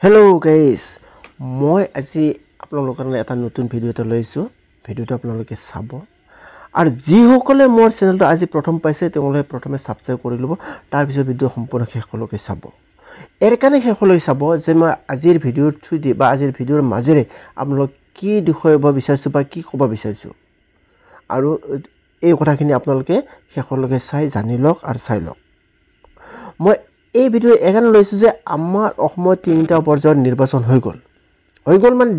Hello guys, মই আজি আপোনালোকৰ কাৰণে এটা নতুন ভিডিও এটা লৈছো। ভিডিওটো আপোনালোকে চাব। আৰু যিসকলে মোৰ চেনেলটো আজি প্ৰথম পাইছে তেওঁলোকে প্ৰথমে সাবস্ক্ৰাইব কৰি লব। তাৰ পিছত ভিডিও সম্পূৰ্ণ শেষলৈকে চাব। এৰ কাৰণে শেষলৈ চাব যে মই আজিৰ ভিডিওৰ থ্ৰুদি বা আজিৰ ভিডিওৰ মাজেৰে আপোনালোক কি দেখুৱাব বিচাৰিছো বা কি ক'ব বিচাৰিছো। আৰু এই কথাখিনি আপোনালোকে শেষলৈকে চাই জানি লওক আৰু চাই লওক। মই এই ভিডিও এখানে লৈছো যে আমাৰ অসমত তিনিটা পৰ্যায়ৰ নিৰ্বাচন হৈ গল মানে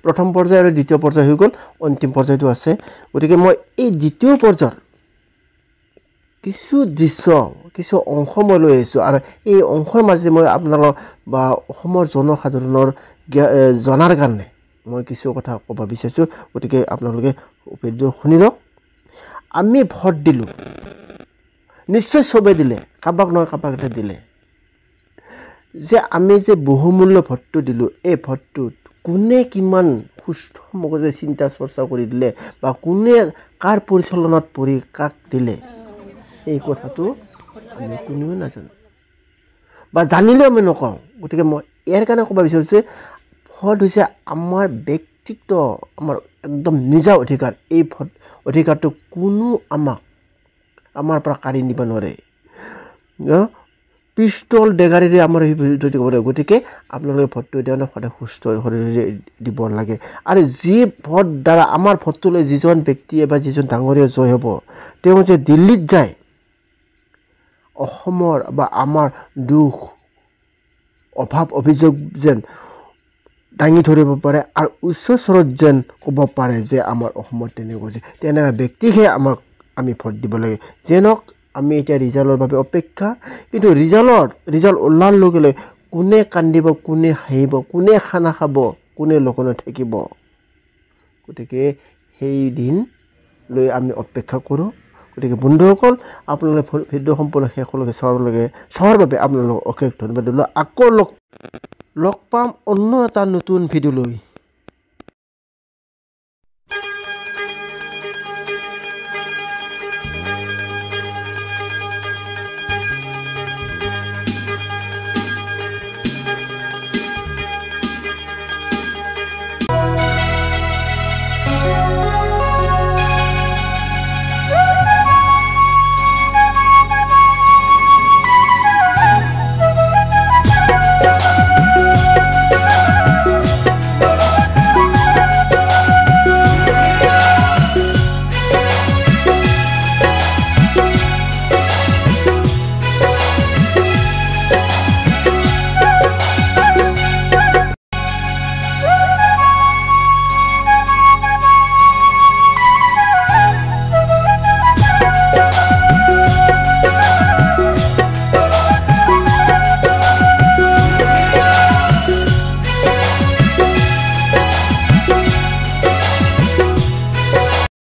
প্ৰথম পৰ্যায় আৰু দ্বিতীয় পৰ্যায় হৈ গল অন্তিম পৰ্যায়টো আছে গতিকে মই এই দ্বিতীয় পৰ্যায়ৰ কিছু অংশ মই লৈ আহিছো আৰু এই অংশৰ মাজে মই আপোনালোক বা অসমৰ জনসাধাৰণৰ জনাৰ কাৰণে মই কিছু কথা ক'ব বিচাৰিছো গতিকে আপোনালোকে ভিডিও শুনি লওক আমি ভোট দিলো নিশ্চয় সবে দিলে কাবাক নহয় কাবাক এটা দিলে যে আমি যে বহুমূল্য ভোটটো দিলো এই ভোটটোত কোনে কিমান সুস্থ মগজে চিন্তা চৰ্চা কৰি দিলে বা কোনে কাৰ পৰিচালনাত পৰি কাক দিলে এই কথাটো আমি কোনেও নাজানো বা জানিলেও আমি নকওঁ গতিকে মই ইয়াৰ কাৰণে ক'ব বিচাৰিছো ভোট হৈছে আমাৰ ব্যক্তিত্ব আমাৰ একদম নিজা অধিকাৰ এই ভোট অধিকাৰটো কোনো আমাৰ পৰা কাঢ়ি নিব নোৱাৰে পিস্তল ডেগাৰিৰে আমাৰ যদি কৰে গতিকে আপোনালোকে ভোটটো দিওঁতে সদায় সুস্থ শৰীৰে দিব লাগে আৰু যি ভোট দ্বাৰা আমাৰ ভোটটো লৈ যিজন ব্যক্তিয়ে বা যিজন ডাঙৰীয়া জয় হ'ব তেওঁ যে দিল্লীত যায় অসমৰ বা আমাৰ দুখ অভাৱ অভিযোগ যেন দাঙি ধৰিব পাৰে আৰু উচ্চ স্বৰত যেন ক'ব পাৰে যে আমাৰ অসমত তেনেকুৱা যে তেনেকুৱা ব্যক্তিহে আমি ভোট দিব লাগে যেনক আমি এতিয়া ৰিজাল্টৰ বাবে অপেক্ষা কিন্তু ৰিজাল্ট ওলাৰ লগে লগে কোনে কান্দিব কোনে হাঁহিব কোনে খানা খাব কোনে লগনে থাকিব গতিকে সেই দিন লৈ আমি অপেক্ষা কৰোঁ গতিকে বন্ধুসকল আপোনালোকে ভিডিও সম্পূৰ্ণ শেষলৈকে চোৱাৰ বাবে আপোনালোকক অশেষ ধন্যবাদ দিলোঁ আকৌ লগ পাম অন্য এটা নতুন ভিডিও লৈ